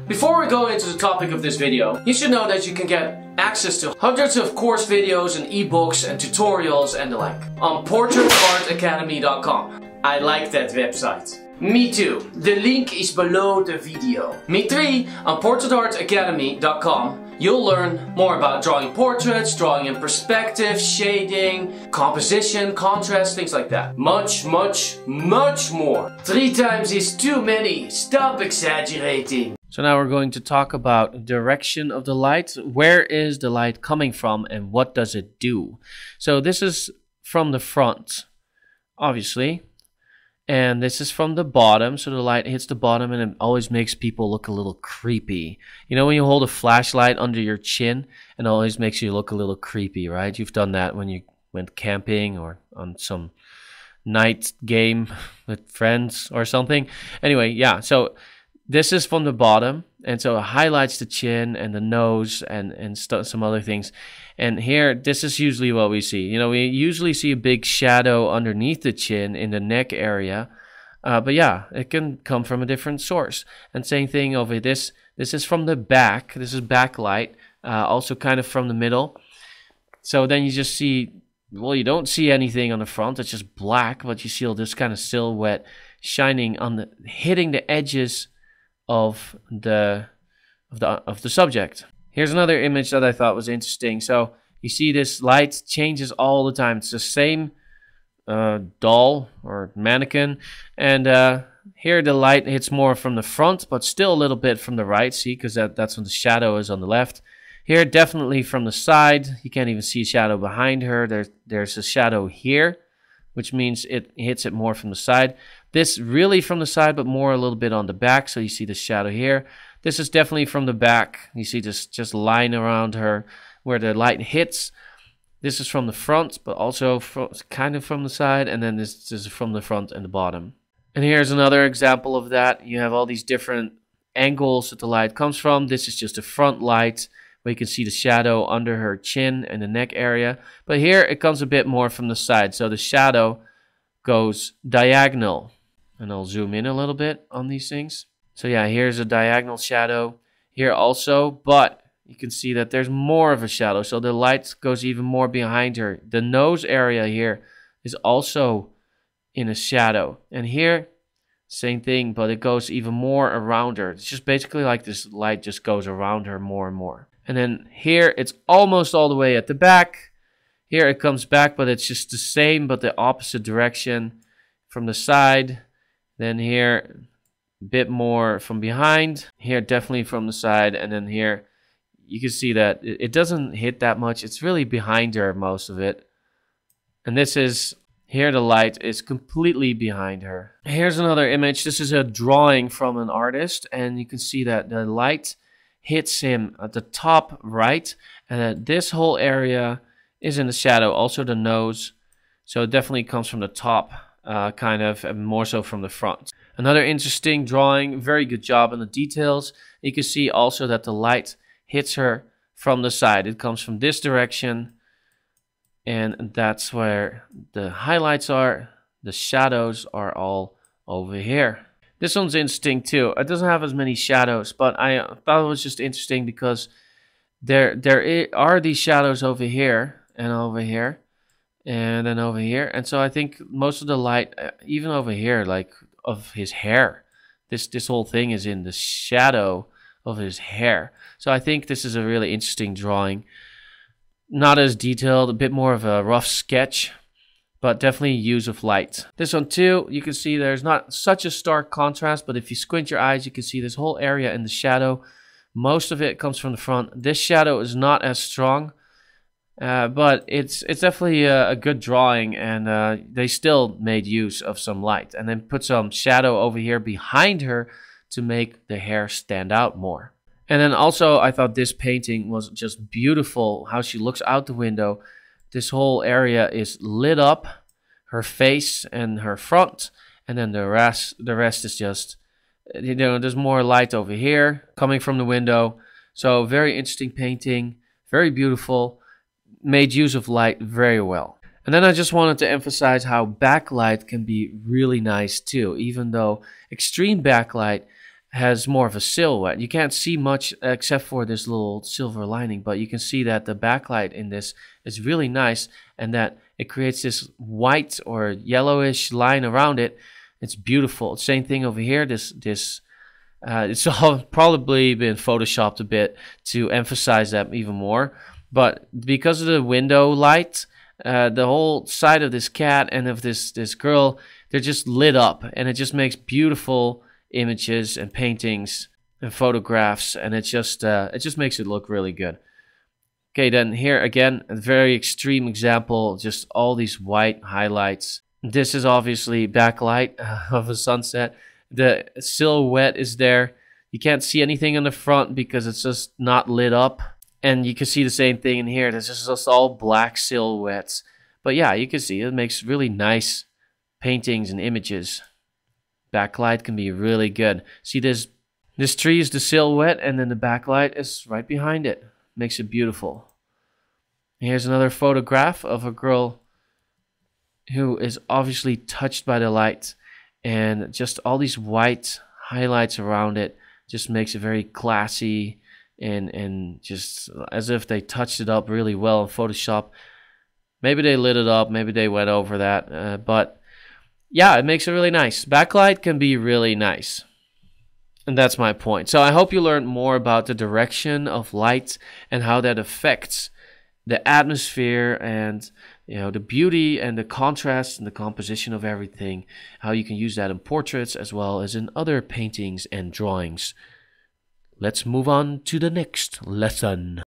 Before we go into the topic of this video, you should know that you can get access to hundreds of course videos and ebooks and tutorials and the like on portraitartacademy.com. I like that website. Me too. The link is below the video. Me 3 on portraitartacademy.com. You'll learn more about drawing portraits, drawing in perspective, shading, composition, contrast, things like that. Much, much, much more. 3 times is too many. Stop exaggerating. So now we're going to talk about direction of the light. Where is the light coming from and what does it do? So this is from the front, obviously. And this is from the bottom, so the light hits the bottom and it always makes people look a little creepy. You know when you hold a flashlight under your chin and it always makes you look a little creepy, right? You've done that when you went camping or on some night game with friends or something. Anyway, yeah, so this is from the bottom and so it highlights the chin and the nose and some other things. And here, this is usually what we see. You know, we usually see a big shadow underneath the chin in the neck area. But yeah, it can come from a different source. And same thing over this. This is from the back. This is backlight. Also kind of from the middle. So then you just see, well, you don't see anything on the front. It's just black. But you see all this kind of silhouette shining on the, hitting the edges of the subject. Here's another image that I thought was interesting. So you see this light changes all the time. It's the same doll or mannequin. And here the light hits more from the front, but still a little bit from the right. See, because that's when the shadow is on the left. Here, definitely from the side. You can't even see a shadow behind her. There's a shadow here, which means it hits it more from the side. This really from the side, but more a little bit on the back. So you see the shadow here. This is definitely from the back. You see this just line around her where the light hits. This is from the front, but also kind of from the side. And then this is from the front and the bottom. And here's another example of that. You have all these different angles that the light comes from. This is just a front light where you can see the shadow under her chin and the neck area. But here it comes a bit more from the side. So the shadow goes diagonal. And I'll zoom in a little bit on these things. So yeah, here's a diagonal shadow here also, but you can see that there's more of a shadow. So the light goes even more behind her. The nose area here is also in a shadow. And here, same thing, but it goes even more around her. It's just basically like this light just goes around her more and more. And then here, it's almost all the way at the back. Here it comes back, but it's just the same, but the opposite direction from the side. Then here, a bit more from behind. Here, definitely from the side. And then here, you can see that it doesn't hit that much. It's really behind her, most of it. And this is, here the light is completely behind her. Here's another image. This is a drawing from an artist. And you can see that the light hits him at the top right. And that this whole area is in the shadow. Also the nose. So it definitely comes from the top. Kind of, and more so from the front. Another interesting drawing, very good job on the details. You can see also that the light hits her from the side. It comes from this direction, and that's where the highlights are. The shadows are all over here. This one's interesting too. It doesn't have as many shadows, but I thought it was just interesting because there are these shadows over here and over here. And then over here. And so I think most of the light, even over here, like of his hair, this whole thing is in the shadow of his hair. So I think this is a really interesting drawing. Not as detailed, a bit more of a rough sketch, but definitely use of light. This one too, you can see there's not such a stark contrast, but if you squint your eyes, you can see this whole area in the shadow. Most of it comes from the front. This shadow is not as strong. But it's definitely a good drawing, and they still made use of some light and then put some shadow over here behind her to make the hair stand out more. And then also I thought this painting was just beautiful, how she looks out the window. This whole area is lit up, her face and her front, and then the rest is just, you know, there's more light over here coming from the window. So very interesting painting, very beautiful. Made use of light very well. And then I just wanted to emphasize how backlight can be really nice too, even though extreme backlight has more of a silhouette. You can't see much except for this little silver lining, but you can see that the backlight in this is really nice, and that it creates this white or yellowish line around it. It's beautiful. Same thing over here. It's all probably been photoshopped a bit to emphasize that even more, but because of the window light, the whole side of this cat and of this girl, they're just lit up, and it just makes beautiful images and paintings and photographs, and it just makes it look really good. Okay, then here again, a very extreme example, just all these white highlights. This is obviously backlight of a sunset. The silhouette is there. You can't see anything on the front because it's just not lit up. And you can see the same thing in here. There's just all black silhouettes. But yeah, you can see it makes really nice paintings and images. Backlight can be really good. See, this tree is the silhouette, and then the backlight is right behind it. Makes it beautiful. Here's another photograph of a girl who is obviously touched by the light, and just all these white highlights around it just makes it very classy, and just as if they touched it up really well in Photoshop. Maybe they lit it up, maybe they went over that, but yeah, it makes it really nice. Backlight can be really nice. And that's my point. So I hope you learned more about the direction of light and how that affects the atmosphere and, you know, the beauty and the contrast and the composition of everything. How you can use that in portraits as well as in other paintings and drawings. Let's move on to the next lesson.